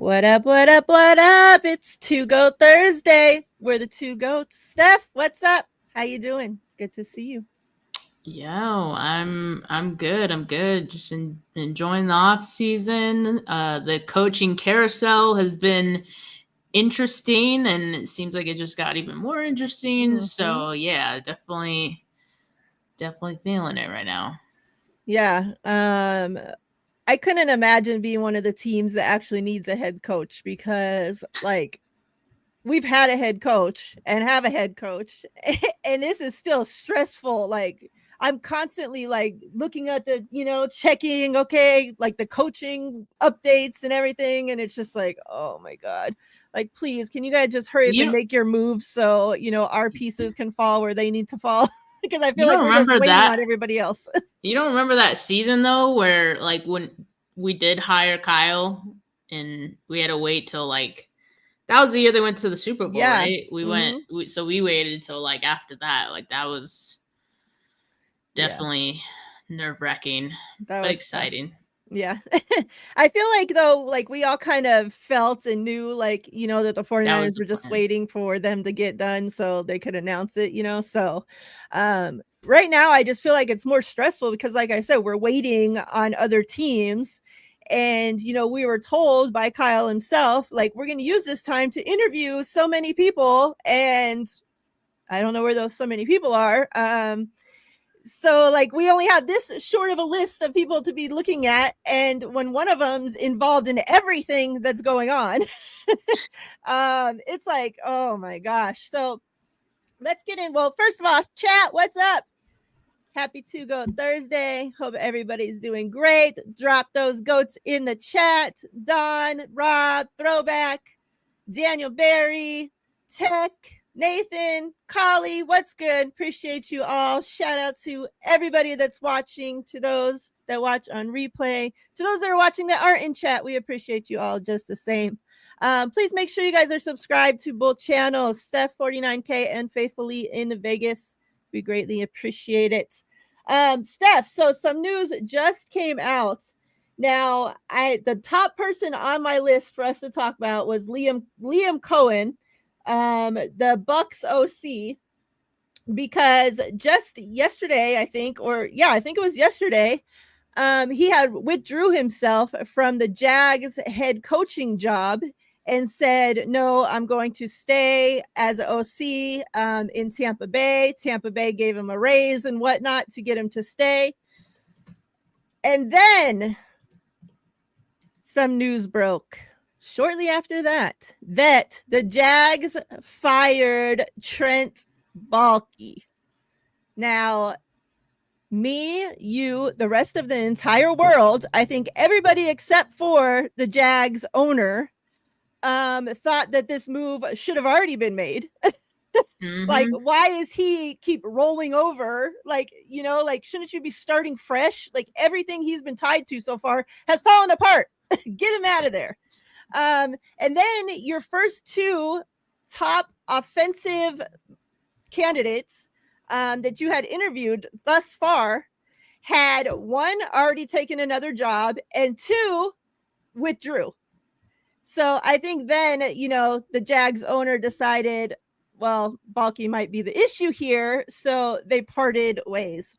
What up, what up, what up? It's Two Goat Thursday. We're the Two Goats. Steph, what's up? How you doing? Good to see you. Yo, I'm good. I'm good. Just enjoying the off season. The coaching carousel has been interesting, and it seems like it just got even more interesting. So yeah, definitely feeling it right now. Yeah. I couldn't imagine being one of the teams that actually needs a head coach because, like, we've had a head coach and have a head coach, and this is still stressful. Like, I'm constantly like looking at the, checking, okay, like the coaching updates and everything. And it's just like, oh my God. Like, please, can you guys just hurry up and You make your moves so, our pieces can fall where they need to fall? Because I you feel like don't we're just remember waiting that? on everybody else. You don't remember that season though, where like when we did hire Kyle, and we had to wait till like that was the year they went to the Super Bowl, Yeah. right? So we waited until like after that. Like that was Yeah. definitely nerve wracking, That but was tough. exciting. Yeah. I feel like, though, like, we all kind of felt and knew, like, that the That was 49ers the were just plan. waiting for them to get done so they could announce it. So, right now, I just feel like it's more stressful because, like I said, we're waiting on other teams. And, we were told by Kyle himself, like, we're going to use this time to interview so many people. And I don't know where those so many people are. So, like, we only have this short of a list of people to be looking at, and when one of them's involved in everything that's going on, it's like, oh my gosh. So let's get in. Well, first of all, chat, what's up? Happy Two Goat Thursday. Hope everybody's doing great. Drop those goats in the chat. Don, Rob, Throwback, Daniel Barry, Tech, Nathan, Collie, what's good? Appreciate you all. Shout out to everybody that's watching, to those that watch on replay, to those that are watching that aren't in chat. We appreciate you all just the same. Please make sure you guys are subscribed to both channels, Steph 49K and Faithfully in Vegas. We greatly appreciate it. Steph, so some news just came out. Now, the top person on my list for us to talk about was Liam Cohen, the Bucks OC, because just yesterday, I think it was yesterday, he had withdrew himself from the Jags head coaching job and said, no, I'm going to stay as an OC in Tampa Bay. Tampa Bay gave him a raise and whatnot to get him to stay. And then some news broke shortly after that the Jags fired Trent Baalke. Now, me, you, the rest of the entire world, I think everybody except for the Jags owner, thought that this move should have already been made. Like, why is he keep rolling over? Like, shouldn't you be starting fresh? Like, everything he's been tied to so far has fallen apart. Get him out of there. And then your first two top offensive candidates that you had interviewed thus far had one already taken another job and two withdrew. So I think then, the Jags owner decided, well, Baalke might be the issue here. So they parted ways.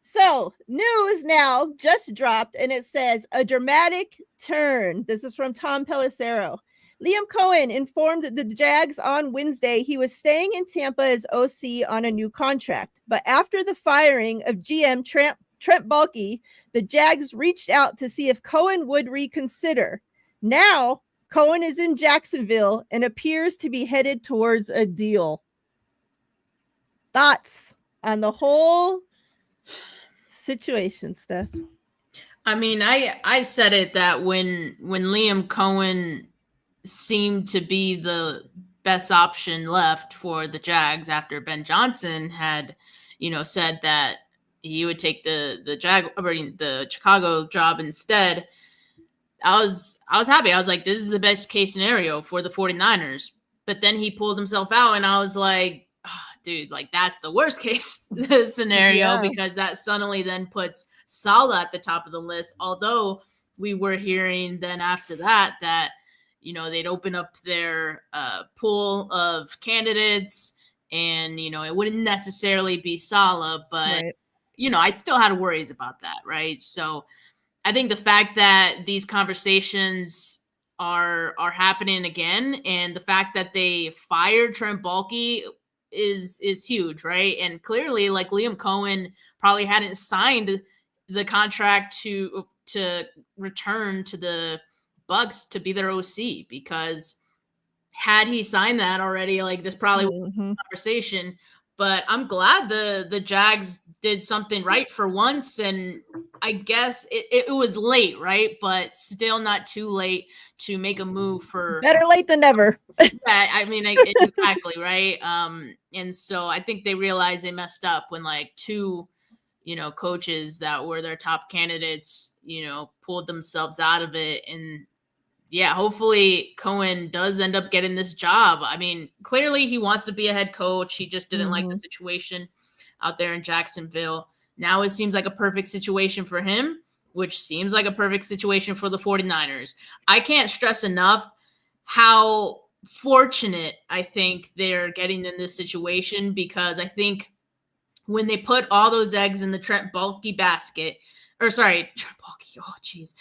So, news now just dropped, and it says a dramatic turn. This is from Tom Pelissero. Liam Cohen informed the Jags on Wednesday he was staying in Tampa as OC on a new contract. But after the firing of GM Trent Baalke, the Jags reached out to see if Cohen would reconsider. Now, Cohen is in Jacksonville and appears to be headed towards a deal. Thoughts on the whole situation, Steph? I mean, I said it that when Liam Cohen seemed to be the best option left for the Jags after Ben Johnson had, said that he would take the Chicago job instead. I was happy. I was like, this is the best case scenario for the 49ers. But then he pulled himself out, and I was like, oh, dude, like that's the worst case scenario, because that suddenly then puts SALEH at the top of the list. Although we were hearing then after that, they'd open up their pool of candidates, and, it wouldn't necessarily be Saleh, but, Right. I still had worries about that, right? So I think the fact that these conversations are happening again, and the fact that they fired Trent Baalke is huge, right? And clearly, like, Liam Cohen probably hadn't signed the contract to return to the Bucks to be their OC, because had he signed that already, like, this probably would be a conversation. But I'm glad the Jags did something right for once, and I guess it was late, right? But still not too late to make a move for Better late than never. yeah, I mean, exactly, right? And so I think they realized they messed up when, like, two, coaches that were their top candidates, pulled themselves out of it. And yeah, hopefully Cohen does end up getting this job. I mean, clearly he wants to be a head coach. He just didn't like the situation out there in Jacksonville. Now it seems like a perfect situation for him, which seems like a perfect situation for the 49ers. I can't stress enough how fortunate I think they're getting in this situation, because I think when they put all those eggs in the Trent Baalke basket, or sorry, Trent Baalke, oh geez,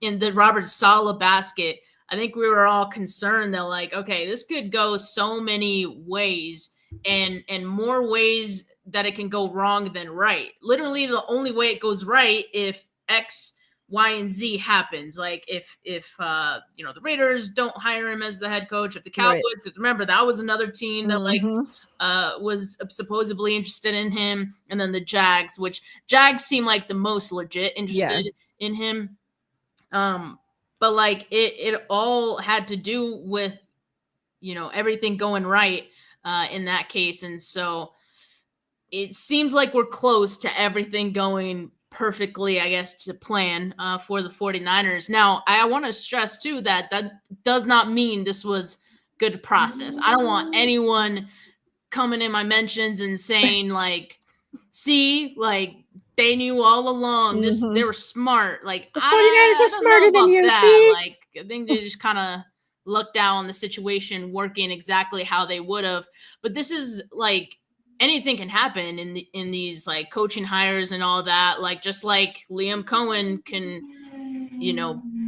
in the Robert Saleh basket, I think we were all concerned that, like, okay, this could go so many ways, and more ways that it can go wrong than right. Literally, the only way it goes right if X, Y, and Z happens. Like, if the Raiders don't hire him as the head coach, if the Cowboys, because remember, that was another team that was supposedly interested in him, and then the Jags, which Jags seem like the most legit interested in him. But like it all had to do with everything going right in that case, and so it seems like we're close to everything going perfectly, I guess, to plan for the 49ers. Now, I want to stress too that does not mean this was good process. I don't want anyone coming in my mentions and saying, like, see, like, they knew all along, they were smart. Like, the 49ers I are don't know smarter than about you. that. See, Like, I think they just kind of lucked out on the situation working exactly how they would have. But this is, like, anything can happen in these, like, coaching hires and all that. Like, just like Liam Cohen can,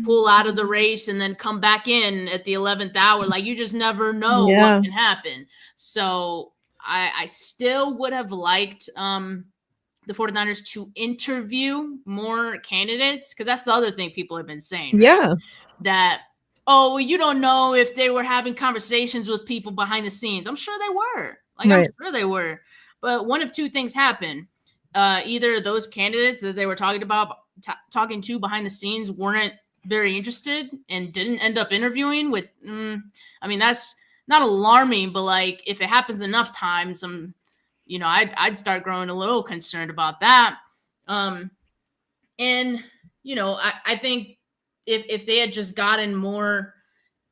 pull out of the race and then come back in at the 11th hour. Like, you just never know what can happen. So I still would have liked the 49ers to interview more candidates, because that's the other thing people have been saying, right? That, oh, well, you don't know if they were having conversations with people behind the scenes. I'm sure they were. Like, I'm sure they were. But one of two things happened. Either those candidates that they were talking to behind the scenes weren't very interested and didn't end up interviewing with, I mean, that's not alarming, but, like, if it happens enough times, I'd start growing a little concerned about that. And, I think if they had just gotten more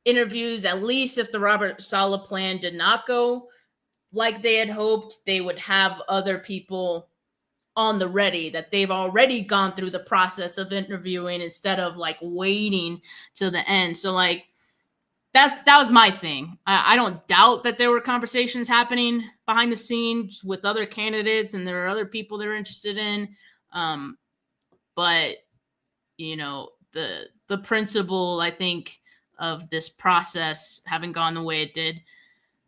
interviews, at least if the Robert Saleh plan did not go like they had hoped, they would have other people on the ready that they've already gone through the process of interviewing, instead of, like, waiting till the end. So, like, that was my thing. I don't doubt that there were conversations happening behind the scenes with other candidates, and there are other people they're interested in. But the principle, I think, of this process having gone the way it did,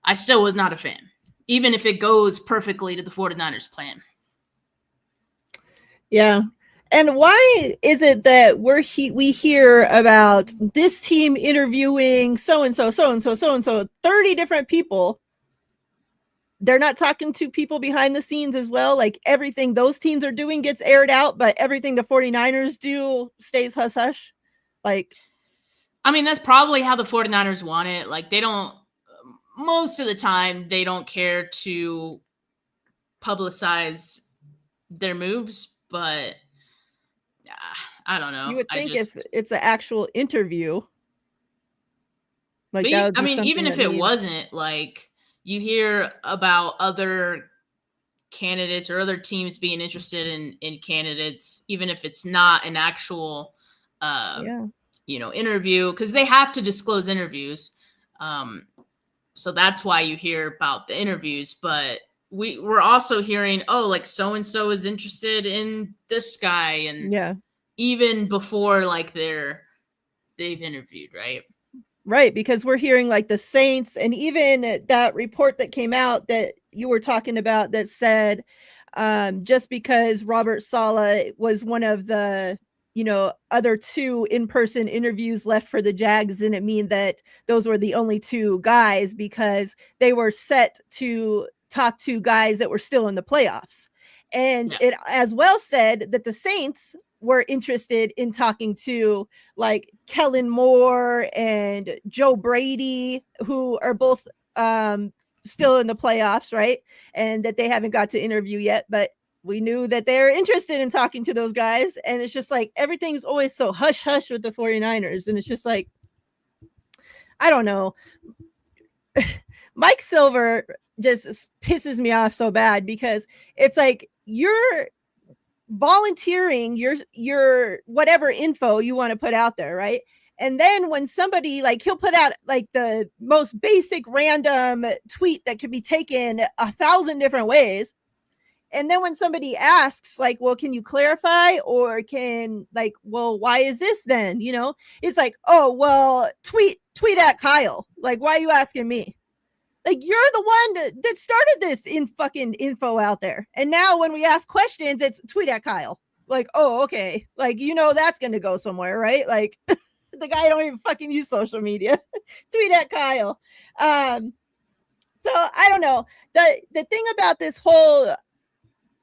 I still was not a fan, even if it goes perfectly to the 49ers plan. Yeah. And why is it that we hear about this team interviewing so-and-so, 30 different people? They're not talking to people behind the scenes as well. Like, everything those teams are doing gets aired out, but everything the 49ers do stays hush-hush. Like, I mean, that's probably how the 49ers want it. Like, they don't, most of the time, they don't care to publicize their moves, but I don't know. You would think if it's an actual interview, like, that would be even if it wasn't, like, you hear about other candidates or other teams being interested in candidates, even if it's not an actual Yeah. Interview, because they have to disclose interviews. So that's why you hear about the interviews. But we're also hearing, oh, like so and so is interested in this guy, and Yeah. even before like they've interviewed, right? Right, because we're hearing like the Saints, and even that report that came out that you were talking about that said just because Robert Saleh was one of the other two in-person interviews left for the Jags didn't mean that those were the only two guys, because they were set to talk to guys that were still in the playoffs. And it as well said that the Saints were interested in talking to like Kellen Moore and Joe Brady, who are both still in the playoffs, right? And that they haven't got to interview yet, but we knew that they're interested in talking to those guys. And it's just like everything's always so hush hush with the 49ers. And it's just like, I don't know. Mike Silver just pisses me off so bad, because it's like you're volunteering your whatever info you want to put out there, right? And then when somebody, like, he'll put out like the most basic random tweet that could be taken 1,000 different ways. And then when somebody asks, like, well, can you clarify, or can, like, well, why is this then? It's like, oh, well, tweet at Kyle. Like, why are you asking me? Like, you're the one that started this in fucking info out there. And now when we ask questions, it's tweet at Kyle. Like, oh, okay. Like, that's going to go somewhere, right? Like, the guy don't even fucking use social media. Tweet at Kyle. So I don't know. The thing about this whole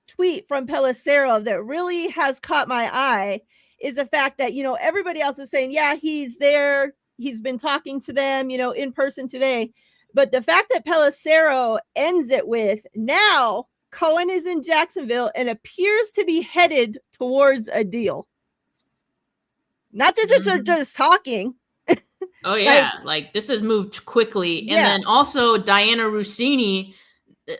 tweet from Pelissero that really has caught my eye is the fact that, everybody else is saying, yeah, he's there. He's been talking to them, in person today. But the fact that Pelissero ends it with, now Cohen is in Jacksonville and appears to be headed towards a deal. Not just talking. Oh, yeah. Like this has moved quickly. Yeah. And then also Diana Rossini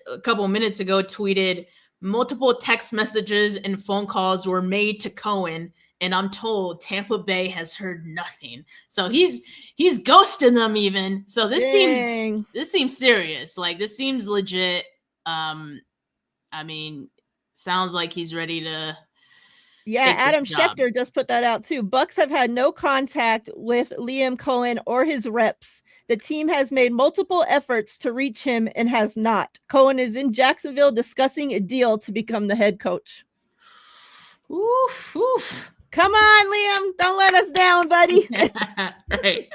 a couple minutes ago tweeted, multiple text messages and phone calls were made to Cohen, and I'm told Tampa Bay has heard nothing. So he's ghosting them even. So this seems serious. Like this seems legit. I mean, sounds like he's ready to. Yeah, Adam Schefter just put that out too. Bucks have had no contact with Liam Cohen or his reps. The team has made multiple efforts to reach him and has not. Cohen is in Jacksonville discussing a deal to become the head coach. Oof, oof. Come on, Liam. Don't let us down, buddy. Right.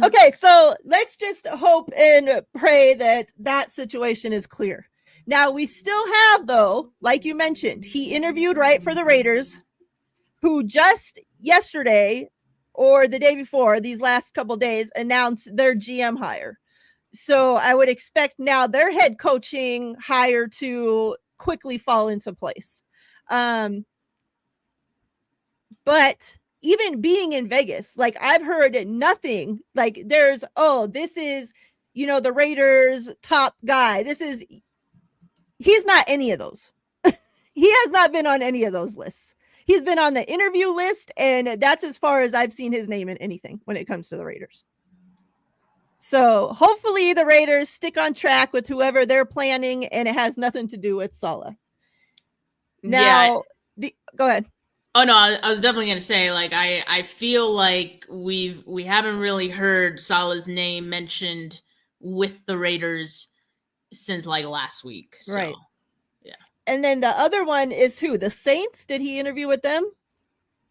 Okay, so let's just hope and pray that situation is clear. Now, we still have, though, like you mentioned, he interviewed right for the Raiders, who just yesterday or the day before, these last couple of days, announced their GM hire. So I would expect now their head coaching hire to quickly fall into place. But even being in Vegas, like I've heard nothing. Like there's, this is, the Raiders' top guy. He's not any of those. He has not been on any of those lists. He's been on the interview list, and that's as far as I've seen his name in anything when it comes to the Raiders. So hopefully the Raiders stick on track with whoever they're planning, and it has nothing to do with Saleh. Now, go ahead. Oh no, I was definitely going to say, like, I feel like we haven't really heard Saleh's name mentioned with the Raiders since like last week. So, right. Yeah. And then the other one is who? The Saints? Did he interview with them?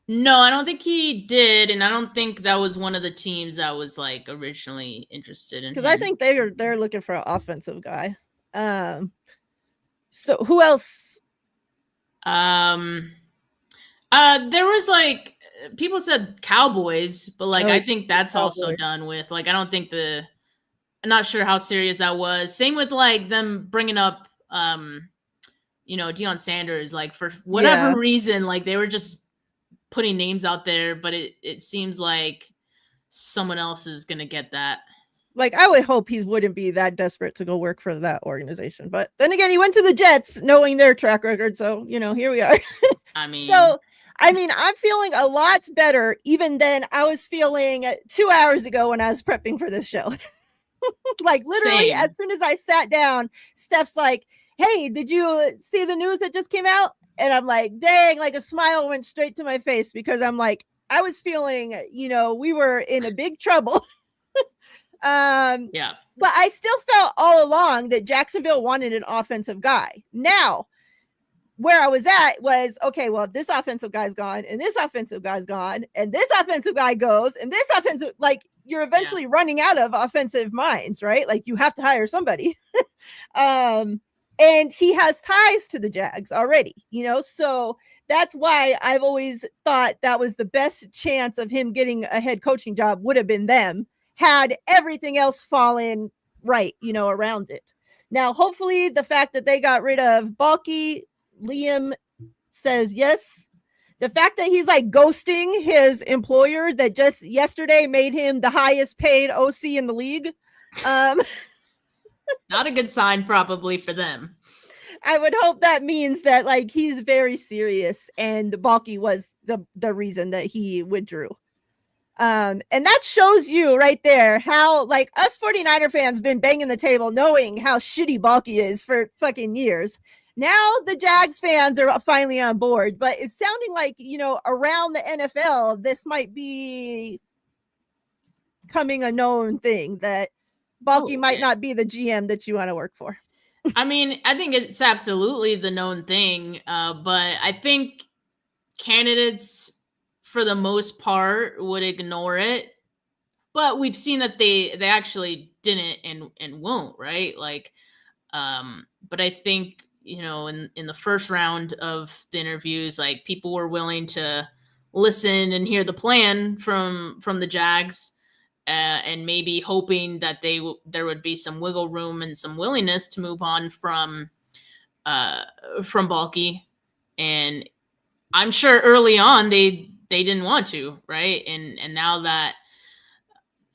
No, I don't think he did, and I don't think that was one of the teams that was like originally interested in him. Because I think they're looking for an offensive guy. So who else? There was like people said Cowboys, but like I think that's Cowboys. Also done with. Like I don't think I'm not sure how serious that was. Same with like them bringing up Deion Sanders, like for whatever reason, like they were just putting names out there, but it seems like someone else is gonna get that. Like, I would hope he wouldn't be that desperate to go work for that organization. But then again, he went to the Jets knowing their track record. So, here we are. I mean, so, I'm feeling a lot better even than I was feeling 2 hours ago when I was prepping for this show. Like, literally, same. as soon as I sat down, Steph's like, hey, did you see the news that just came out? And I'm like, dang, like a smile went straight to my face because I'm like, I was feeling, we were in a big trouble. Yeah. But I still felt all along that Jacksonville wanted an offensive guy. Now, where I was at was, okay, well, if this offensive guy's gone and this offensive guy's gone and this offensive guy goes and this offensive, like, you're eventually running out of offensive minds, right? Like, you have to hire somebody. And he has ties to the Jags already, so that's why I've always thought that was the best chance of him getting a head coaching job would have been them, had everything else fallen right, around it. Now, hopefully the fact that they got rid of Balky, Liam says yes. The fact that he's like ghosting his employer that just yesterday made him the highest paid OC in the league. Not a good sign probably for them. I would hope that means that like he's very serious and Balky was the reason that he withdrew. And that shows you right there how like us 49er fans been banging the table knowing how shitty Balky is for fucking years. Now the Jags fans are finally on board, but it's sounding like, around the NFL, this might be coming a known thing that Balky might not be the GM that you want to work for. I mean, I think it's absolutely the known thing, but I think candidates, for the most part, would ignore it. But we've seen that they actually didn't and won't, right? Like, but I think in the first round of the interviews, like people were willing to listen and hear the plan from the Jags. And maybe hoping that there would be some wiggle room and some willingness to move on from Balky. And I'm sure early on they didn't want to, right? And now that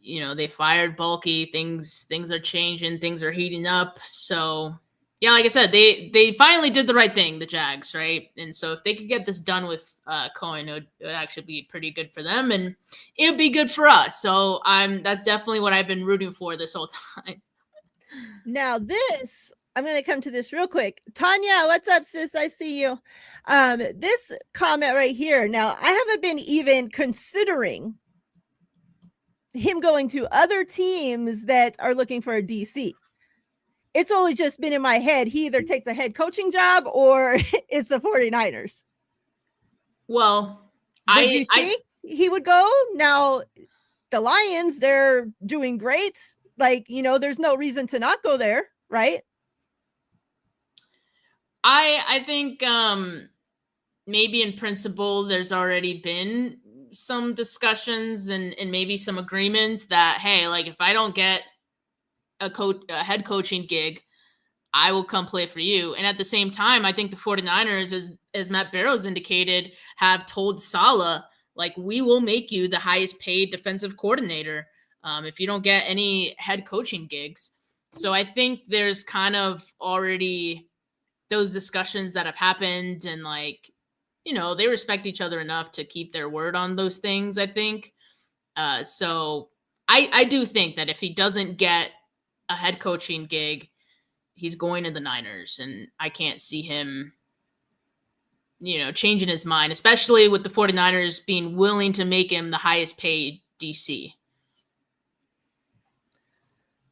they fired Balky, things are changing, things are heating up. So yeah, like I said, they finally did the right thing, the Jags, right? And so if they could get this done with Cohen, it would actually be pretty good for them, and it would be good for us. So that's definitely what I've been rooting for this whole time. Now I'm going to come to this real quick. Tanya, what's up, sis? I see you. This comment right here. Now, I haven't been even considering him going to other teams that are looking for a DC. It's only just been in my head. He either takes a head coaching job or it's the 49ers. Well, would you think he would go? Now, the Lions, they're doing great. Like, there's no reason to not go there, right? I think maybe in principle there's already been some discussions and maybe some agreements that, hey, like if I don't get a head coaching gig, I will come play for you. And at the same time, I think the 49ers, as Matt Barrows indicated, have told Saleh, like, we will make you the highest paid defensive coordinator if you don't get any head coaching gigs. So I think there's kind of already those discussions that have happened, and like, they respect each other enough to keep their word on those things, I think. So I do think that if he doesn't get a head coaching gig, he's going to the Niners, and I can't see him, changing his mind, especially with the 49ers being willing to make him the highest paid DC.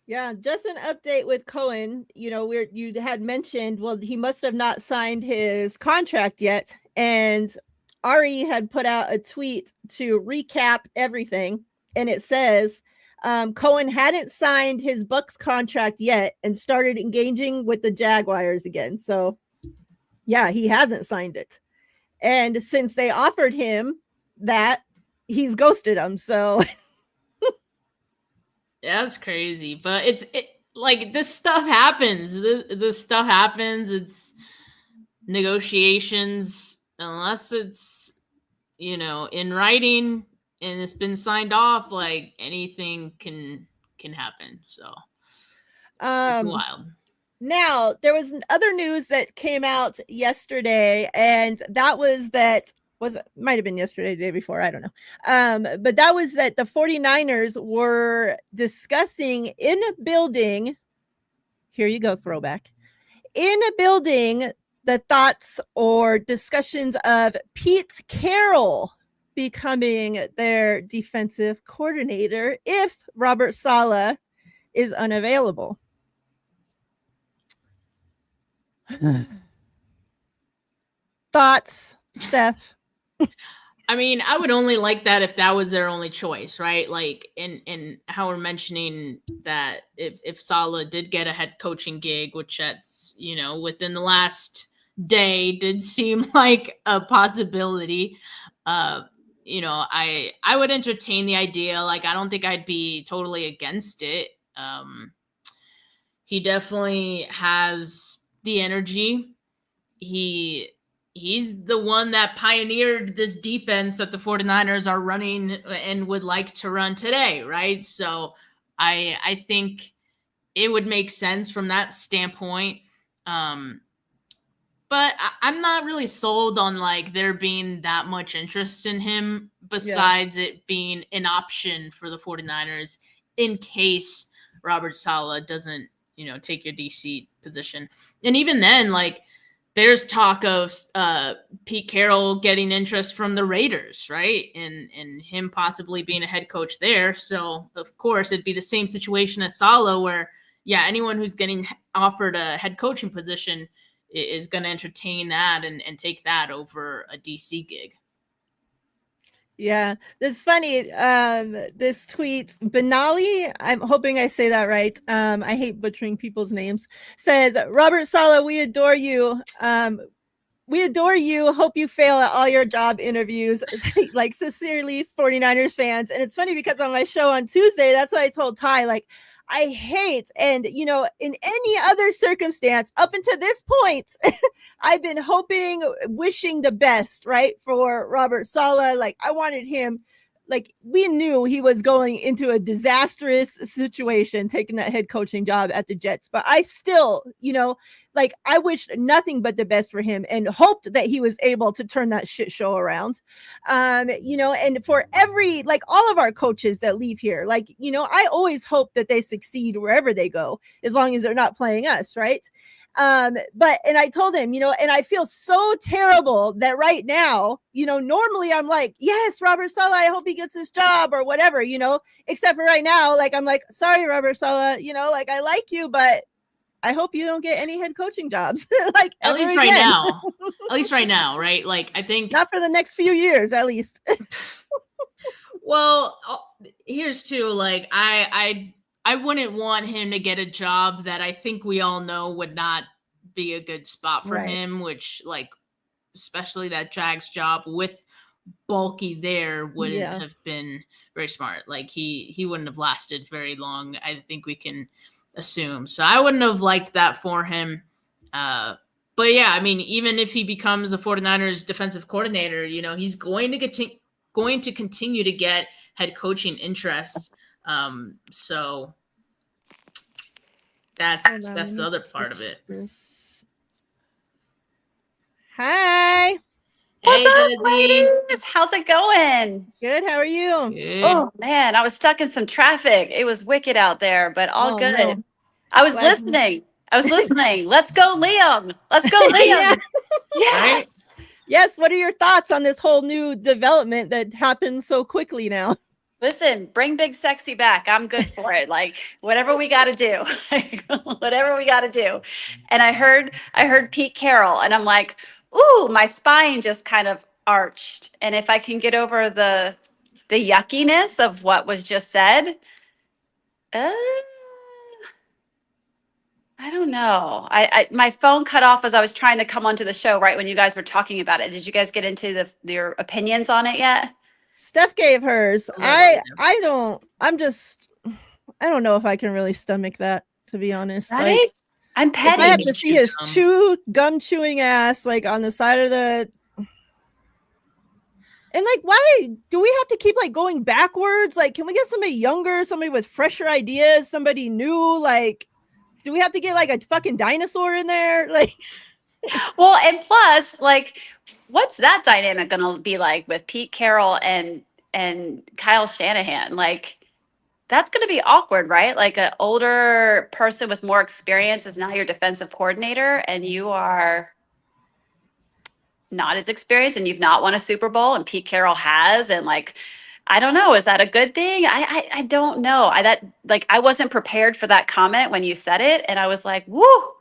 Yeah, just an update with Cohen. You had mentioned, well, he must have not signed his contract yet. And Ari had put out a tweet to recap everything. And it says, Cohen hadn't signed his Bucks contract yet and started engaging with the Jaguars again. So, yeah, he hasn't signed it. And since they offered him that, he's ghosted them. So, yeah, that's crazy. But like this stuff happens. This stuff happens. It's negotiations, unless it's in writing and it's been signed off. Like anything can can happen. So it's Um, wild. Now, there was other news that came out yesterday, and that was that might have been yesterday, the day before, I don't know. But that was that the 49ers were discussing in a building. Here you go, throwback. In a building, the thoughts or discussions of Pete Carroll becoming their defensive coordinator if Robert Saleh is unavailable. Thoughts, Steph? I mean, I would only like that if that was their only choice, right? Like in how we're mentioning that if Saleh did get a head coaching gig, which that's, you know, within the last day did seem like a possibility. You know, I would entertain the idea. Like, I don't think I'd be totally against it. He definitely has the energy. He's the one that pioneered this defense that the 49ers are running and would like to run today, right? So I think it would make sense from that standpoint. But I'm not really sold on like there being that much interest in him besides it being an option for the 49ers in case Robert Saleh doesn't, you know, take your DC position. And even then, like, there's talk of Pete Carroll getting interest from the Raiders, right? And him possibly being a head coach there. So, of course, it'd be the same situation as Saleh where, yeah, anyone who's getting offered a head coaching position is going to entertain that and take that over a DC gig. Yeah, that's funny. This tweet, Benali, I'm hoping I say that right. I hate butchering people's names. Says, Robert Saleh, we adore you. We adore you. Hope you fail at all your job interviews. Like, sincerely, 49ers fans. And it's funny because on my show on Tuesday, that's what I told Ty. Like, I hate, and you know, in any other circumstance up until this point, I've been hoping, wishing the best, right, for Robert Saleh. Like, I wanted him, like, we knew he was going into a disastrous situation taking that head coaching job at the Jets, but I still, you know, like, I wished nothing but the best for him and hoped that he was able to turn that shit show around. You know, and for every, like, all of our coaches that leave here, like, you know, I always hope that they succeed wherever they go, as long as they're not playing us, right? But, and I told him, you know, and I feel so terrible that right now, you know, normally I'm like, yes, Robert Saleh, I hope he gets his job or whatever, you know, except for right now, like, I'm like, sorry, Robert Saleh, you know, like, I like you, but I hope you don't get any head coaching jobs. Like, at least right now. At least right now, right? Like, I think not for the next few years, at least. Well, here's too, like, I wouldn't want him to get a job that I think we all know would not be a good spot for him, which, like, especially that Jags job with Bulky there wouldn't have been very smart. Like, he wouldn't have lasted very long, I think we can assume. So I wouldn't have liked that for him. But yeah, I mean, even if he becomes a 49ers defensive coordinator, you know, he's going to continue to get head coaching interest. So that's the other part of it. Hi. What's up, ladies? How's it going? Good. How are you? Good. Oh man, I was stuck in some traffic. It was wicked out there, but all good. No. I was listening. Let's go, Liam. Let's go, Liam. Yes. Yes. What are your thoughts on this whole new development that happened so quickly now? Listen, bring Big Sexy back. I'm good for it. Like, whatever we got to do. Whatever we got to do. And I heard Pete Carroll, and I'm like, ooh, my spine just kind of arched. And if I can get over the yuckiness of what was just said, I don't know. I my phone cut off as I was trying to come onto the show right when you guys were talking about it. Did you guys get into your opinions on it yet? Steph gave hers. I don't know if I can really stomach that, to be honest. Right? Like, I'm petty. I have to see his gum chewing ass, like, on the side of the. And like, why do we have to keep like going backwards? Like, can we get somebody younger, somebody with fresher ideas, somebody new? Like, do we have to get like a fucking dinosaur in there? Like, Well, and plus, like, what's that dynamic gonna be like with Pete Carroll and Kyle Shanahan? Like, that's gonna be awkward, right? Like, an older person with more experience is now your defensive coordinator, and you are not as experienced, and you've not won a Super Bowl, and Pete Carroll has, and like, I don't know, is that a good thing? I don't know. I wasn't prepared for that comment when you said it, and I was like, woo.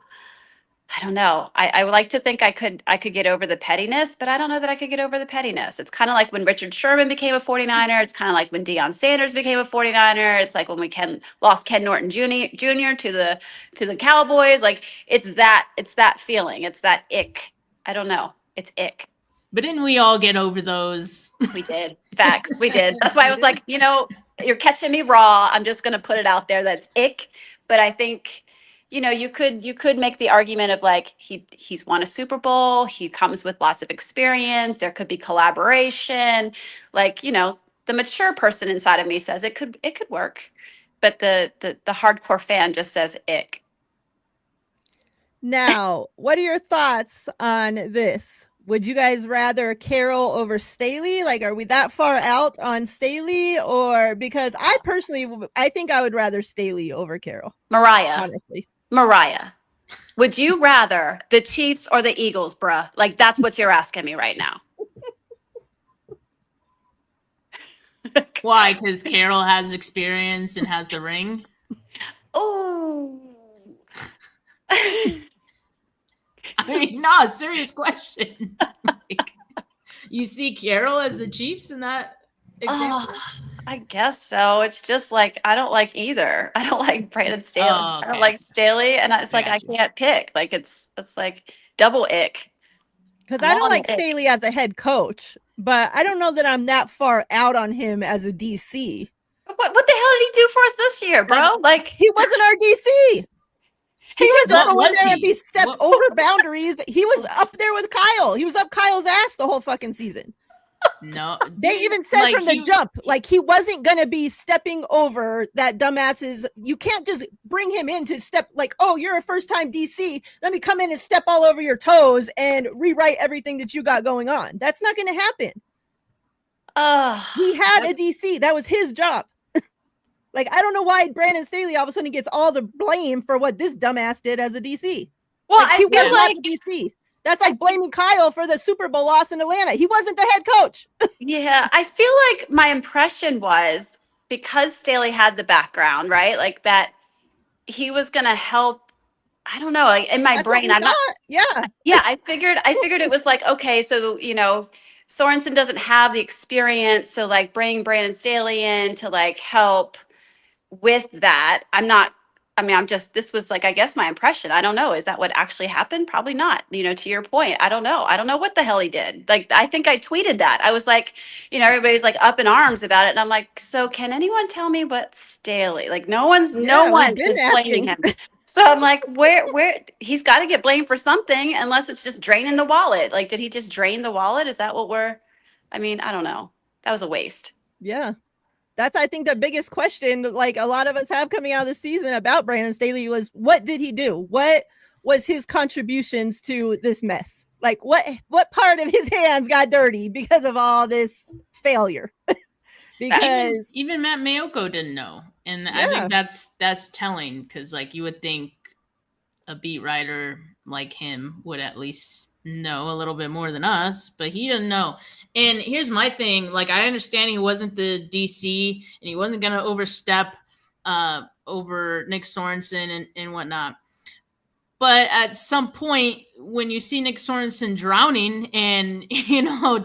I don't know. I would like to think I could get over the pettiness, but I don't know that I could get over the pettiness. It's kind of like when Richard Sherman became a 49er. It's kind of like when Deion Sanders became a 49er. It's like when we lost Ken Norton Jr. to the Cowboys. Like it's that feeling. It's that ick. I don't know. It's ick. But didn't we all get over those? We did. Facts. We did. That's why I was like, you're catching me raw. I'm just gonna put it out there. That's ick. But I think you could make the argument of like he's won a Super Bowl, he comes with lots of experience, there could be collaboration. Like, the mature person inside of me says it could work. But the hardcore fan just says ick. now, what are your thoughts on this? Would you guys rather Carroll over Staley? Like, are we that far out on Staley? Or because I personally, I think I would rather Staley over Carroll. Mariah. Honestly. Mariah, would you rather the Chiefs or the Eagles, bruh? Like, that's what you're asking me right now. Why? Because Carroll has experience and has the ring? Oh. I mean, no, serious question. Like, you see Carroll as the Chiefs in that example? I guess so. It's just like I don't like either. I don't like Brandon Staley. Oh, okay. I don't like Staley, and it's like I can't pick. Like it's like double ick. Because I don't like Staley as a head coach, but I don't know that I'm that far out on him as a DC. What the hell did he do for us this year, bro? Like he wasn't our DC. He was just go in there and be stepped over boundaries. He was up there with Kyle. He was up Kyle's ass the whole fucking season. No, they even said from the jump, like he wasn't gonna be stepping over that dumbass's. You can't just bring him in to step like, oh, you're a first time DC. Let me come in and step all over your toes and rewrite everything that you got going on. That's not gonna happen. He had a DC. That was his job. Like, I don't know why Brandon Staley all of a sudden gets all the blame for what this dumbass did as a DC. Well, like, he was not a DC. That's like blaming Kyle for the Super Bowl loss in Atlanta. He wasn't the head coach. Yeah, I feel like my impression was because Staley had the background, right? Like that he was going to help. I don't know. Like in my brain, I'm not. Yeah. Yeah, I figured it was like, okay, so Sorensen doesn't have the experience, so like bring Brandon Staley in to like help with that. This was like, I guess my impression. I don't know. Is that what actually happened? Probably not. To your point, I don't know. I don't know what the hell he did. Like, I think I tweeted that. I was like, everybody's like up in arms about it. And I'm like, so can anyone tell me what Staley? Like, no one is blaming him. So I'm like, where he's got to get blamed for something unless it's just draining the wallet. Like, did he just drain the wallet? Is that what I don't know. That was a waste. Yeah. That's, I think, the biggest question, like a lot of us have coming out of the season about Brandon Staley was, what did he do? What was his contributions to this mess? Like, what part of his hands got dirty because of all this failure? Because even Matt Mayoko didn't know. And I think that's telling because, like, you would think a beat writer like him would at least know a little bit more than us, but he didn't know. And here's my thing. Like, I understand he wasn't the DC and he wasn't going to overstep over Nick Sorensen and whatnot. But at some point, when you see Nick Sorensen drowning and,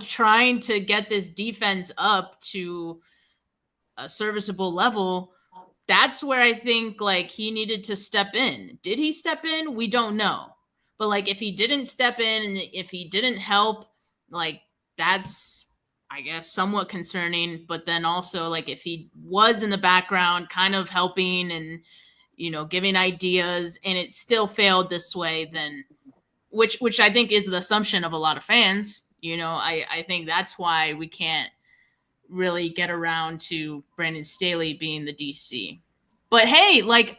trying to get this defense up to a serviceable level, that's where I think, like, he needed to step in. Did he step in? We don't know. But, like, if he didn't step in and if he didn't help, like, that's, I guess, somewhat concerning. But then also, like, if he was in the background kind of helping and, giving ideas and it still failed this way, then which I think is the assumption of a lot of fans, You know, I think that's why we can't really get around to Brandon Staley being the DC. But hey, like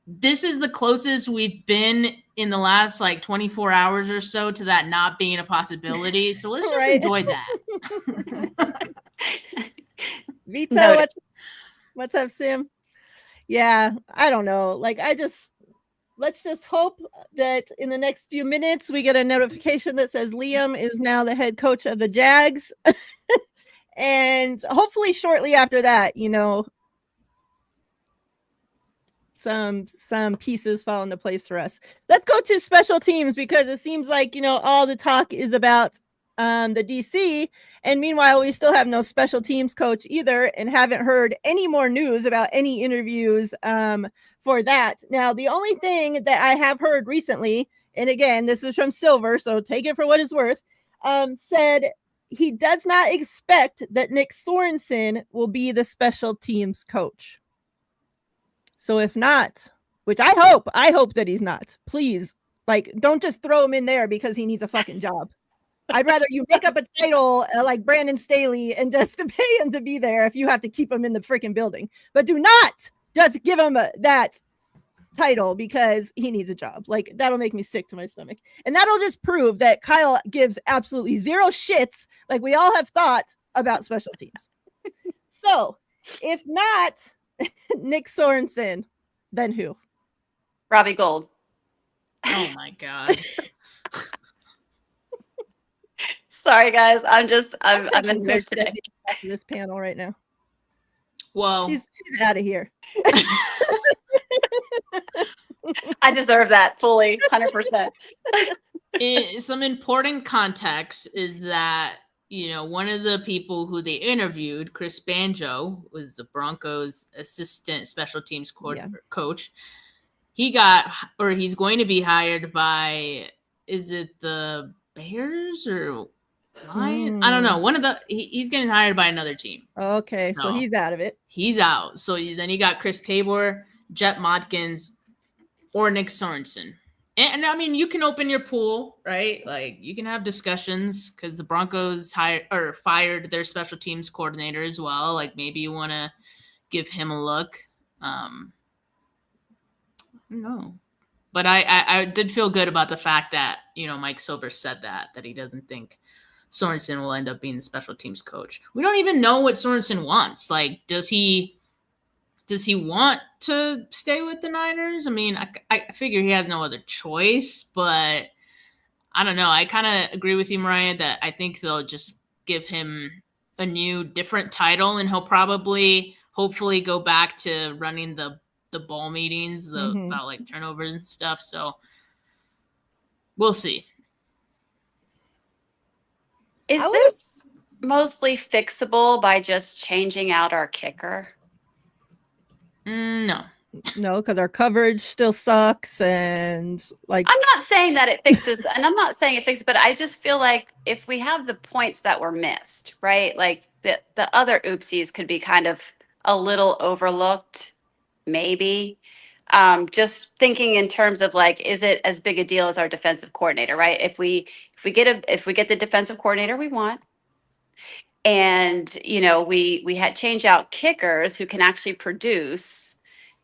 this is the closest we've been in the last like 24 hours or so to that not being a possibility. So let's just enjoy that. Vito, what's up, Sim? Yeah, I don't know. Like, let's just hope that in the next few minutes we get a notification that says Liam is now the head coach of the Jags. And hopefully shortly after that, you know, some pieces fall into place for us. Let's go to special teams, because it seems like, you know, all the talk is about the DC, and meanwhile we still have no special teams coach either, and haven't heard any more news about any interviews for that. Now, the only thing that I have heard recently, and again, this is from Silver, so take it for what it's worth, said he does not expect that Nick Sorensen will be the special teams coach. So if not, which I hope that he's not, please, like, don't just throw him in there because he needs a fucking job. I'd rather you make up a title like Brandon Staley and just pay him to be there if you have to keep him in the freaking building. But do not just give him that title because he needs a job. Like, that'll make me sick to my stomach. And that'll just prove that Kyle gives absolutely zero shits, like we all have thought, about special teams. So if not Nick Sorensen, then who? Robbie Gould. Oh my God. Sorry, guys. I'm in mood today. This panel right now. Well, she's out of here. I deserve that fully, 100%. Some important context is that, you know, one of the people who they interviewed, Chris Banjo, was the Broncos' assistant special teams coach. He's going to be hired by, is it the Bears or Lions? I don't know. He's getting hired by another team. Okay, so he's out of it. He's out. So then you got Chris Tabor, Jet Modkins, or Nick Sorensen. And I mean, you can open your pool, right? Like, you can have discussions, because the Broncos fired their special teams coordinator as well. Like, maybe you want to give him a look. I don't know. But I did feel good about the fact that, you know, Mike Silver said that he doesn't think Sorensen will end up being the special teams coach. We don't even know what Sorensen wants. Like, does he want to stay with the Niners? I mean, I figure he has no other choice, but I don't know. I kind of agree with you, Mariah, that I think they'll just give him a new, different title, and he'll probably, hopefully, go back to running the ball meetings about like turnovers and stuff. So we'll see. Is this mostly fixable by just changing out our kicker? No, because our coverage still sucks, and like, I'm not saying that it fixes, and I'm not saying it fixes, but I just feel like if we have the points that were missed, right? Like the other oopsies could be kind of a little overlooked, maybe. Just thinking in terms of like, is it as big a deal as our defensive coordinator, right? If we get the defensive coordinator we want, and, you know, we had change out kickers who can actually produce,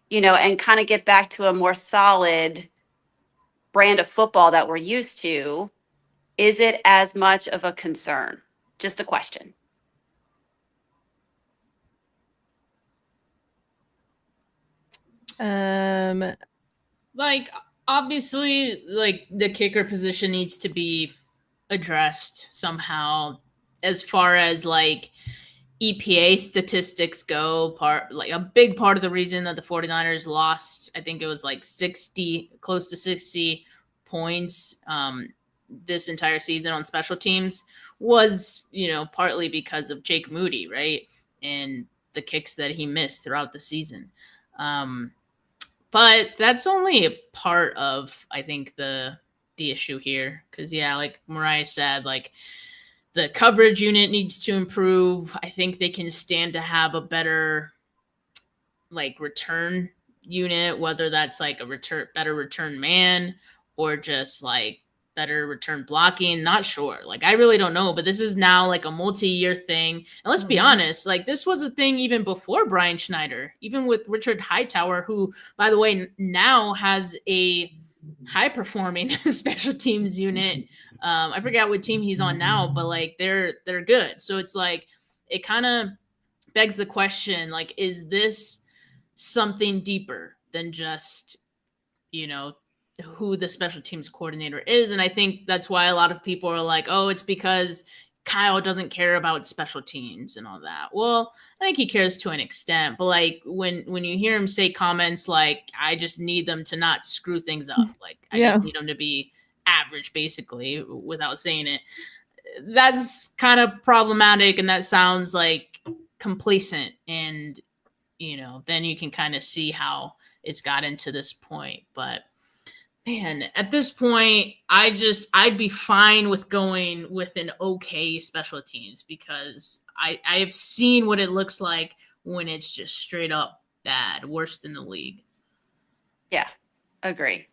you know, and kind of get back to a more solid brand of football that we're used to, is it as much of a concern? Just a question. Like, obviously, like, the kicker position needs to be addressed somehow. As far as like EPA statistics go, a big part of the reason that the 49ers lost, I think it was like close to 60 points this entire season on special teams, was, you know, partly because of Jake Moody, right? And the kicks that he missed throughout the season. But that's only a part of, I think, the issue here. Because, yeah, like Mariah said, like, the coverage unit needs to improve. I think they can stand to have a better, like, return unit, whether that's like a better return man, or just like better return blocking. Not sure. Like, I really don't know, but this is now like a multi-year thing. And let's be honest, like this was a thing even before Brian Schneider, even with Richard Hightower, who, by the way, now has a high-performing special teams unit. I forget what team he's on now, but like they're good. So it's like it kind of begs the question, like, is this something deeper than just, you know, who the special teams coordinator is? And I think that's why a lot of people are like, oh, it's because Kyle doesn't care about special teams and all that. Well, I think he cares to an extent, but like when you hear him say comments like, I just need them to not screw things up, like I just need them to be average, basically, without saying it, that's kind of problematic, and that sounds like complacent. And you know, then you can kind of see how it's gotten to this point. But man, at this point, I'd be fine with going with an okay special teams, because I have seen what it looks like when it's just straight up bad, worst in the league. Yeah, agree.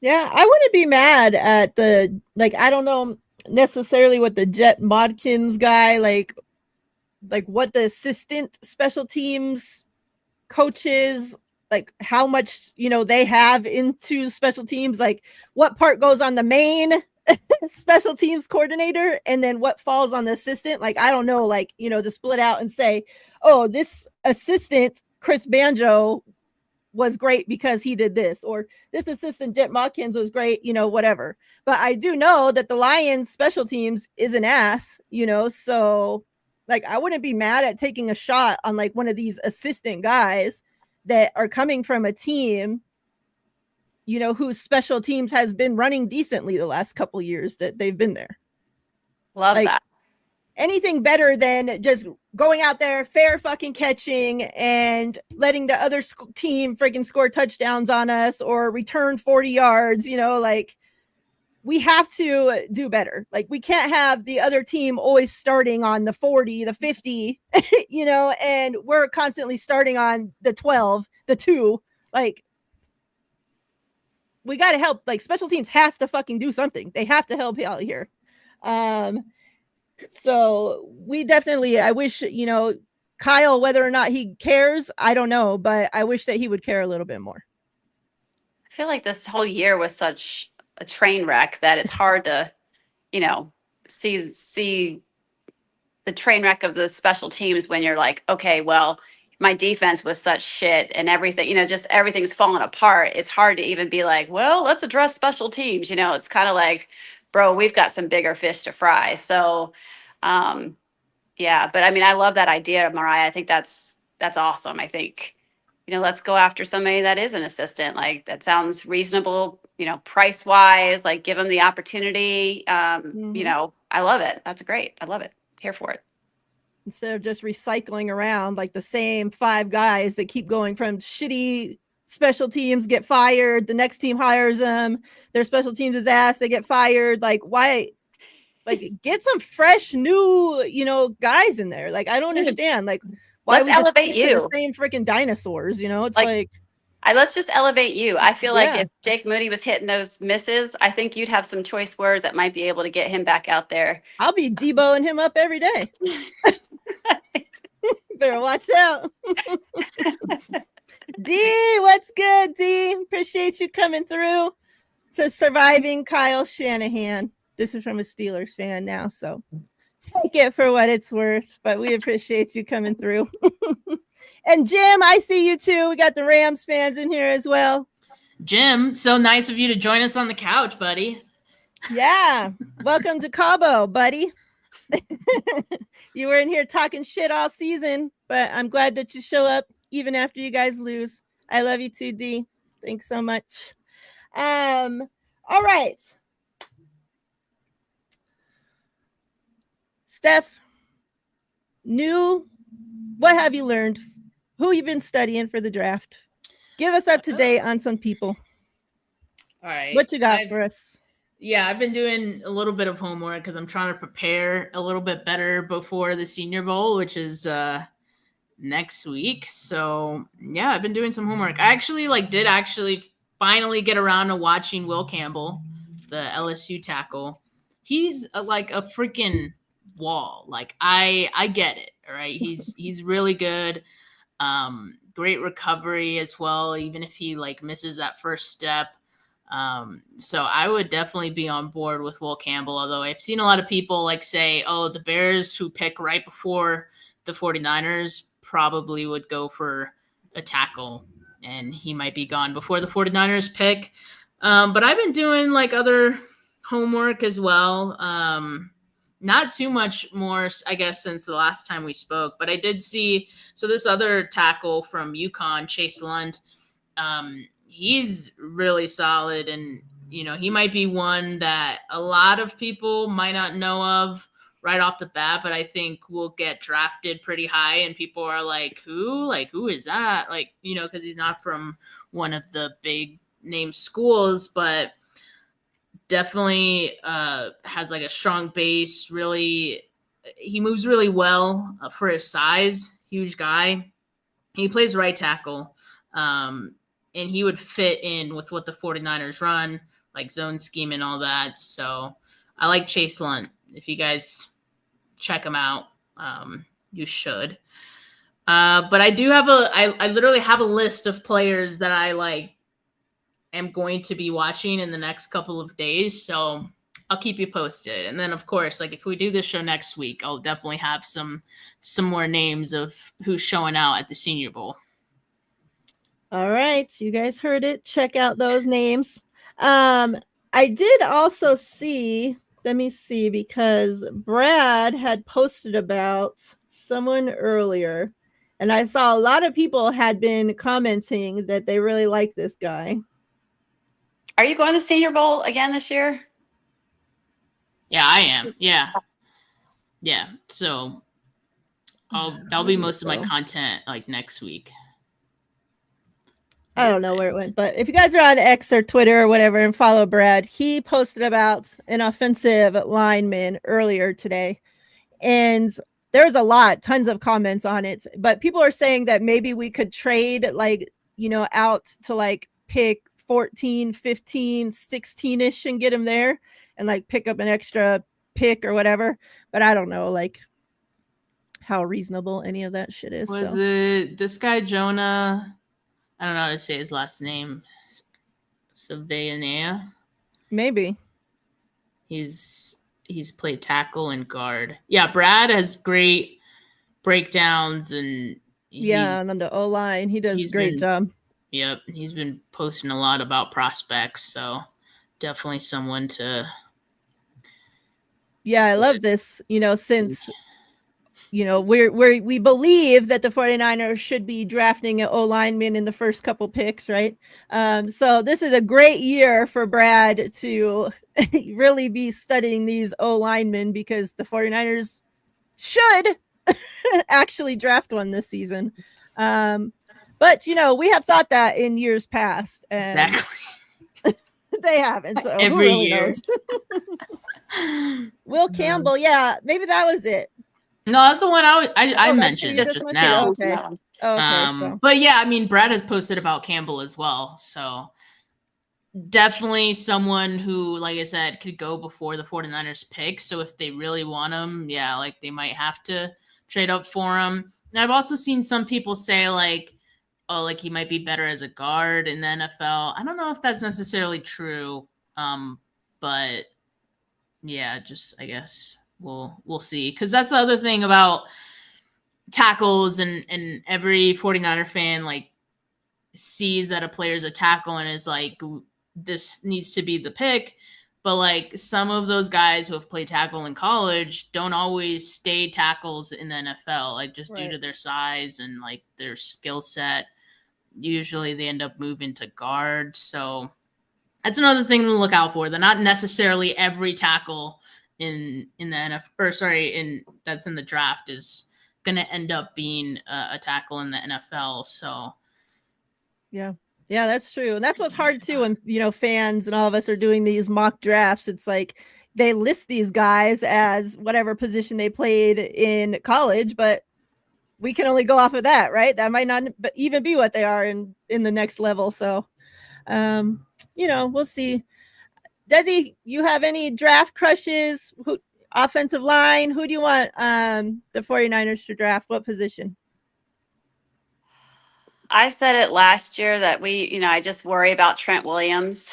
Yeah, I wouldn't be mad at the, like, I don't know necessarily what the Jet Modkins guy, like what the assistant special teams coaches, like how much, you know, they have into special teams, like what part goes on the main special teams coordinator and then what falls on the assistant. Like, I don't know, like, you know, to split out and say, oh, this assistant, Chris Banjo, was great because he did this, or this assistant Jet Modkins was great, you know, whatever. But I do know that the Lions special teams is an ass, you know, so like I wouldn't be mad at taking a shot on like one of these assistant guys that are coming from a team, you know, whose special teams has been running decently the last couple years that they've been there. Love like, that. Anything better than just going out there, fair fucking catching and letting the other team freaking score touchdowns on us or return 40 yards, you know, like we have to do better. Like we can't have the other team always starting on the 40, the 50, you know, and we're constantly starting on the 12, the 2. Like we got to help. Like special teams has to fucking do something. They have to help out here. So we definitely, I wish, you know, Kyle, whether or not he cares, I don't know, but I wish that he would care a little bit more. I feel like this whole year was such a train wreck that it's hard to, you know, see the train wreck of the special teams when you're like, okay, well, my defense was such shit and everything, you know, just everything's falling apart. It's hard to even be like, well, let's address special teams. You know, it's kind of like, bro, we've got some bigger fish to fry. So, yeah, but I mean, I love that idea, Mariah. I think that's awesome. I think, you know, let's go after somebody that is an assistant. Like that sounds reasonable, you know, price wise, like give them the opportunity. You know, I love it. That's great. I love it. Here for it. Instead of just recycling around like the same 5 guys that keep going from shitty special teams, get fired, the next team hires them, their special teams is ass, they get fired. Like why? Like get some fresh new, you know, guys in there. Like I don't understand. Like why let's elevate you the same freaking dinosaurs, you know? It's like let's just elevate you. I feel like if Jake Moody was hitting those misses, I think you'd have some choice words that might be able to get him back out there. I'll be Deboing him up every day. Better watch out. D, what's good, D? Appreciate you coming through to surviving Kyle Shanahan. This is from a Steelers fan now, so take it for what it's worth, but we appreciate you coming through. And Jim, I see you too. We got the Rams fans in here as well. Jim, so nice of you to join us on the couch, buddy. Yeah. Welcome to Cabo, buddy. You were in here talking shit all season, but I'm glad that you show up even after you guys lose. I love you too, D. Thanks so much. All right. Steph, what have you learned? Who you been studying for the draft? Give us up to date on some people. All right. What you got for us? Yeah, I've been doing a little bit of homework because I'm trying to prepare a little bit better before the Senior Bowl, which is next week. So yeah, I've been doing some homework. I actually did finally get around to watching Will Campbell, the LSU tackle. He's like a freaking wall. Like I get it. All right. He's really good. Great recovery as well, even if he like misses that first step. So I would definitely be on board with Will Campbell, although I've seen a lot of people like say, oh, the Bears who pick right before the 49ers probably would go for a tackle, and he might be gone before the 49ers pick. But I've been doing like other homework as well. Not too much more, I guess, since the last time we spoke, but I did see, so this other tackle from UConn, Chase Lund, he's really solid, and, you know, he might be one that a lot of people might not know of right off the bat, but I think will get drafted pretty high, and people are like, who is that? Like, you know, because he's not from one of the big name schools, but definitely has like a strong base. Really, he moves really well for his size. Huge guy. He plays right tackle, and he would fit in with what the 49ers run, like zone scheme and all that. So I like Chase Lund. If you guys check him out, you should. But I do have I literally have a list of players that I like am going to be watching in the next couple of days. So I'll keep you posted. And then of course, like if we do this show next week, I'll definitely have some more names of who's showing out at the Senior Bowl. All right. You guys heard it. Check out those names. I did also see, let me see, because Brad had posted about someone earlier, and I saw a lot of people had been commenting that they really like this guy. Are you going to the Senior Bowl again this year? Yeah, I am. Yeah. So that'll be most of my content like next week. I don't know where it went, but if you guys are on X or Twitter or whatever and follow Brad, he posted about an offensive lineman earlier today, and there's tons of comments on it, but people are saying that maybe we could trade, like, you know, out to like pick 14, 15, 16-ish and get him there and like pick up an extra pick or whatever. But I don't know like how reasonable any of that shit is. Was it this guy Jonah? I don't know how to say his last name. Savanea? Maybe. He's played tackle and guard. Yeah, Brad has great breakdowns, and and on the O-line, he does a great job. Yep, he's been posting a lot about prospects, so definitely someone to. Yeah, I love this. You know, since you know we believe that the 49ers should be drafting an O-lineman in the first couple picks, right? So this is a great year for Brad to really be studying these O-linemen, because the 49ers should actually draft one this season. But, you know, we have thought that in years past. And exactly. They haven't. So every who really year. Knows? Will Campbell. Yeah, maybe that was it. No, that's the one I mentioned just now. Okay. But yeah, I mean, Brad has posted about Campbell as well. So definitely someone who, like I said, could go before the 49ers pick. So if they really want him, yeah, like they might have to trade up for him. And I've also seen some people say like, oh, like he might be better as a guard in the NFL. I don't know if that's necessarily true. But yeah, just I guess we'll see. Because that's the other thing about tackles, and every 49er fan like sees that a player's a tackle and is like, this needs to be the pick. But like some of those guys who have played tackle in college don't always stay tackles in the NFL, like just due to their size and like their skill set. Usually they end up moving to guard. So that's another thing to look out for. They're not necessarily every tackle in the NFL, or sorry, that's in the draft is going to end up being a tackle in the NFL. So yeah, that's true. And that's what's hard too. When, you know, fans and all of us are doing these mock drafts, it's like they list these guys as whatever position they played in college, but we can only go off of that, right? That might not even be what they are in the next level. So, you know, we'll see. Desi, you have any draft crushes? Offensive line? Who do you want the 49ers to draft? What position? I said it last year that I just worry about Trent Williams.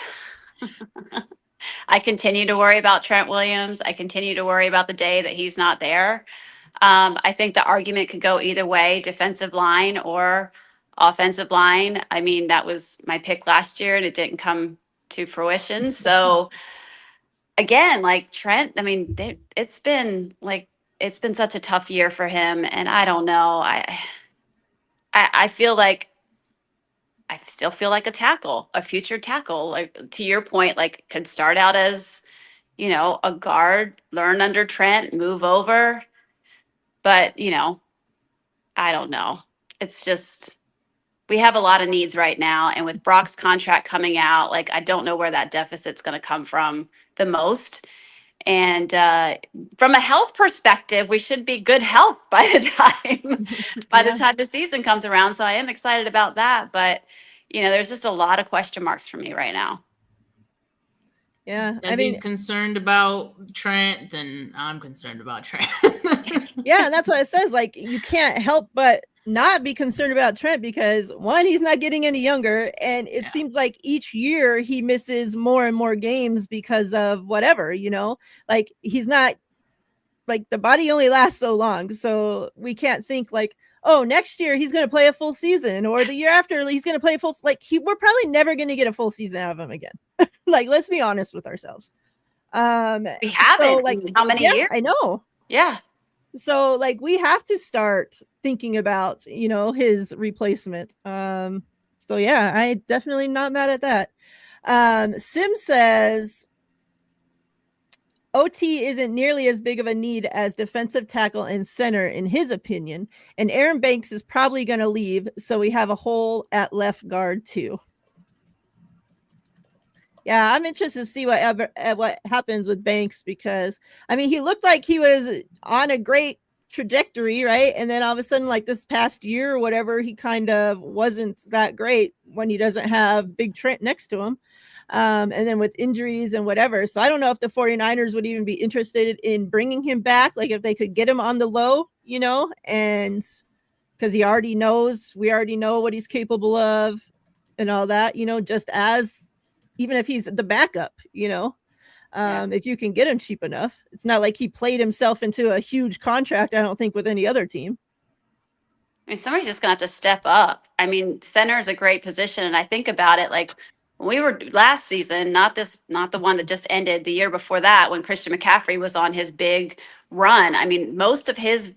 I continue to worry about Trent Williams. I continue to worry about the day that he's not there. I think the argument could go either way, defensive line or offensive line. I mean, that was my pick last year and it didn't come to fruition. So again, like Trent, I mean, it's been such a tough year for him. And I don't know. I feel like I still feel like a future tackle. Like to your point, like could start out as, a guard, learn under Trent, move over. But, I don't know. It's just we have a lot of needs right now. And with Brock's contract coming out, like I don't know where that deficit's going to come from the most. And from a health perspective, we should be good health by the time the time the season comes around. So I am excited about that. But there's just a lot of question marks for me right now. Yeah, As he's concerned about Trent, then I'm concerned about Trent. Yeah, and that's what it says. Like you can't help but not be concerned about Trent because one, he's not getting any younger, and it seems like each year he misses more and more games because of whatever, like he's not like the body only lasts so long. So we can't think like, oh, next year he's going to play a full season or the year after he's going to play a full, we're probably never going to get a full season out of him again. Like, let's be honest with ourselves. We haven't. So, how many years? I know. Yeah. So we have to start thinking about, his replacement. So yeah, I definitely not mad at that. Sim says OT isn't nearly as big of a need as defensive tackle and center in his opinion. And Aaron Banks is probably going to leave. So we have a hole at left guard too. Yeah, I'm interested to see what happens with Banks because, he looked like he was on a great trajectory, right? And then all of a sudden, like this past year or whatever, he kind of wasn't that great when he doesn't have Big Trent next to him. And then with injuries and whatever. So I don't know if the 49ers would even be interested in bringing him back, like if they could get him on the low, and because we already know what he's capable of and all that, just as even if he's the backup, if you can get him cheap enough. It's not like he played himself into a huge contract, I don't think, with any other team. Somebody's just going to have to step up. Center is a great position. And I think about it like when we were last season, not the one that just ended, the year before that, when Christian McCaffrey was on his big run. Most of his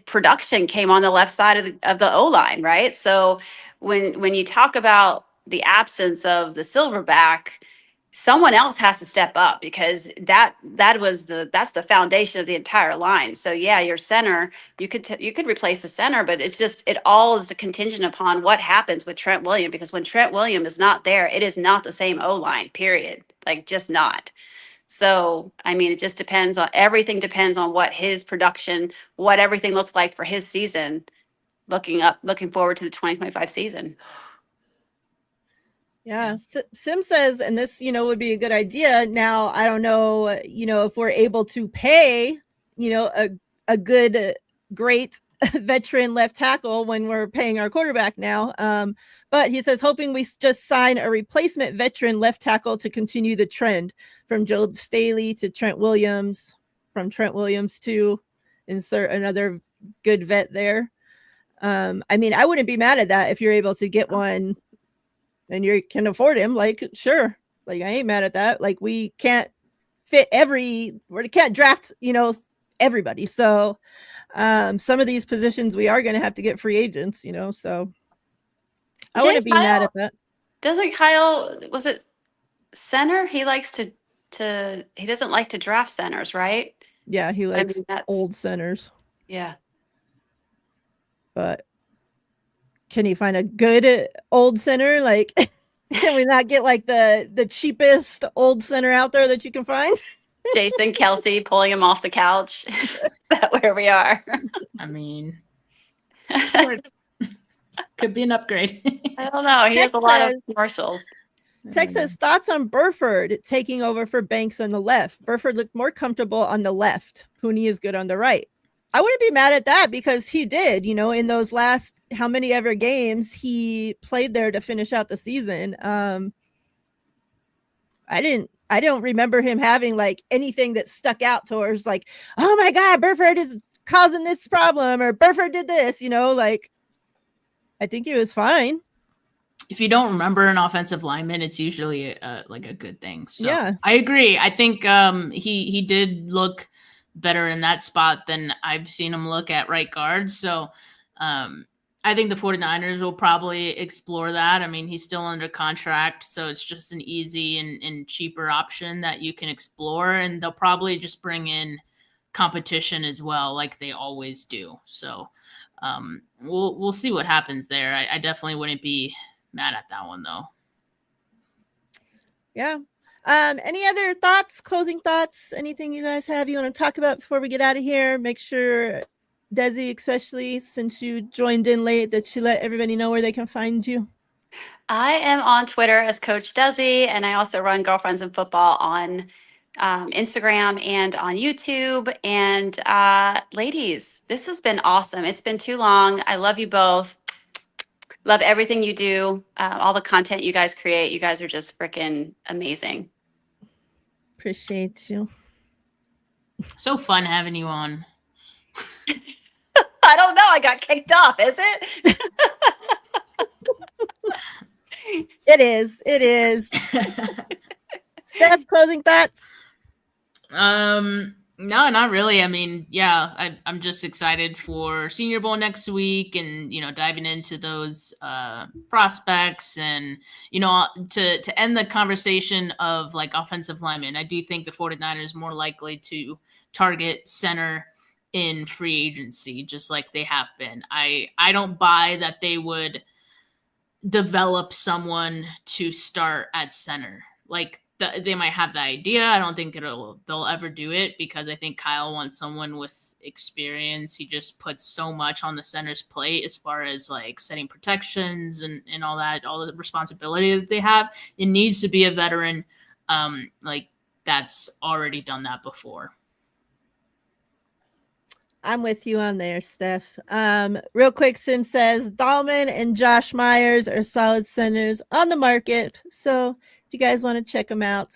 production came on the left side of the O-line, right? So when you talk about the absence of the silverback, someone else has to step up because that's the foundation of the entire line. So yeah, your center, you could replace the center, but it all is contingent upon what happens with Trent Williams, because when Trent Williams is not there, it is not the same O-line, period. Like just not. So, it just depends on everything depends on what his production, what everything looks like for his season, looking forward to the 2025 season. Yeah. Sim says, and this, would be a good idea. Now, I don't know, if we're able to pay, a good, great veteran left tackle when we're paying our quarterback now. But he says, hoping we just sign a replacement veteran left tackle to continue the trend from Joe Staley to Trent Williams, from Trent Williams to insert another good vet there. I wouldn't be mad at that if you're able to get one and you can afford him, like, sure. Like, I ain't mad at that. Like, we can't we can't draft, everybody. So some of these positions we are going to have to get free agents, so I wouldn't be mad at that. Doesn't Kyle, was it center? He likes he doesn't like to draft centers, right? Yeah, he likes old centers. Yeah. But can he find a good old center? Like, can we not get like the cheapest old center out there that you can find? Jason Kelsey pulling him off the couch. Is that where we are? Could be an upgrade. I don't know. He has a lot of commercials. Tex says thoughts on Burford taking over for Banks on the left. Burford looked more comfortable on the left. Pooney is good on the right. I wouldn't be mad at that because he did, in those last how many ever games he played there to finish out the season. I don't remember him having like anything that stuck out towards like, oh my God, Burford is causing this problem or Burford did this, like I think he was fine. If you don't remember an offensive lineman, it's usually like a good thing. So yeah. I agree. I think he did look better in that spot than I've seen him look at right guard. So I think the 49ers will probably explore that. I mean, he's still under contract, so it's just an easy and cheaper option that you can explore. And they'll probably just bring in competition as well, like they always do. So we'll see what happens there. I definitely wouldn't be mad at that one though. Yeah. Any other thoughts, closing thoughts, anything you guys have you want to talk about before we get out of here? Make sure Desi, especially since you joined in late, that you let everybody know where they can find you. I am on Twitter as Coach Desi, and I also run Girlfriends in Football on Instagram and on YouTube. And ladies, this has been awesome. It's been too long. I love you both. Love everything you do, all the content you guys create. You guys are just freaking amazing. Appreciate you. So fun having you on. I don't know. I got kicked off. Is it? It is. It is. Steph, closing thoughts? No, not really. I mean, yeah, I'm just excited for Senior Bowl next week and, diving into those prospects and, to end the conversation of like offensive linemen. I do think the 49ers more likely to target center in free agency, just like they have been. I don't buy that they would develop someone to start at center. Like they might have the idea. I don't think they'll ever do it because I think Kyle wants someone with experience. He just puts so much on the center's plate as far as like setting protections and all that, all the responsibility that they have. It needs to be a veteran like that's already done that before. I'm with you on there, Steph. Real quick, Sim says Dahlman and Josh Myers are solid centers on the market. So if you guys want to check them out,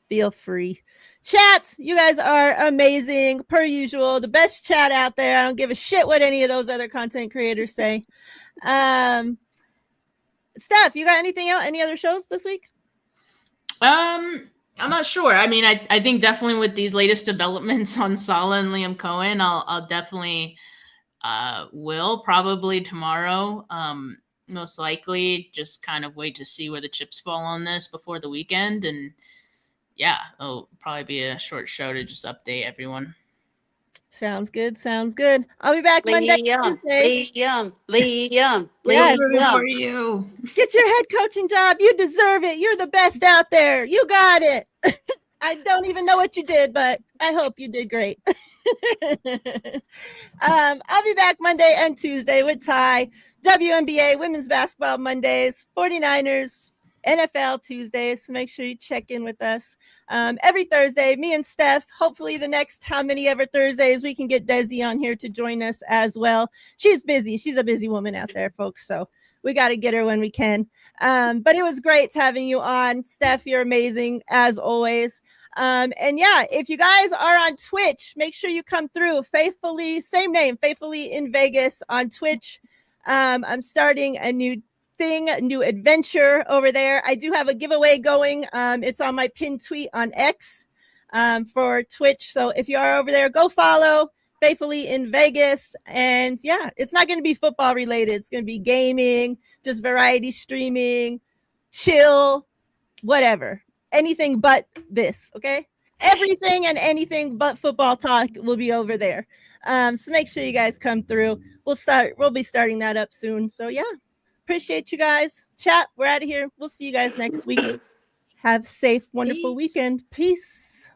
feel free. Chat, you guys are amazing, per usual. The best chat out there. I don't give a shit what any of those other content creators say. Steph, you got anything else? Any other shows this week? I'm not sure. I mean, I think definitely with these latest developments on SALEH and Liam Cohen, I'll definitely will probably tomorrow. Most likely just kind of wait to see where the chips fall on this before the weekend. And yeah, it'll probably be a short show to just update everyone. Sounds good. Sounds good. I'll be back Monday, Tuesday. Liam. Yes, for you. Get your head coaching job. You deserve it. You're the best out there. You got it. I don't even know what you did, but I hope you did great. I'll be back Monday and Tuesday with Ty, WNBA, women's basketball Mondays, 49ers, NFL Tuesdays. So make sure you check in with us. Every Thursday, me and Steph, hopefully the next how many ever Thursdays, we can get Desi on here to join us as well. She's busy. She's a busy woman out there, folks. So we got to get her when we can. But it was great having you on. Steph, you're amazing as always. And yeah, if you guys are on Twitch, make sure you come through. Faithfully, same name, Faithfully in Vegas on Twitch. I'm starting a new adventure over there. I do have a giveaway going. It's on my pinned tweet on X for Twitch. So if you are over there, go follow Faithfully in Vegas. And yeah, it's not going to be football related. It's going to be gaming, just variety streaming, chill, whatever. Anything but this, okay? Everything and anything but football talk will be over there. So make sure you guys come through. We'll be starting that up soon. So yeah, appreciate you guys. Chat, we're out of here. We'll see you guys next week. Have a safe, wonderful weekend. Peace.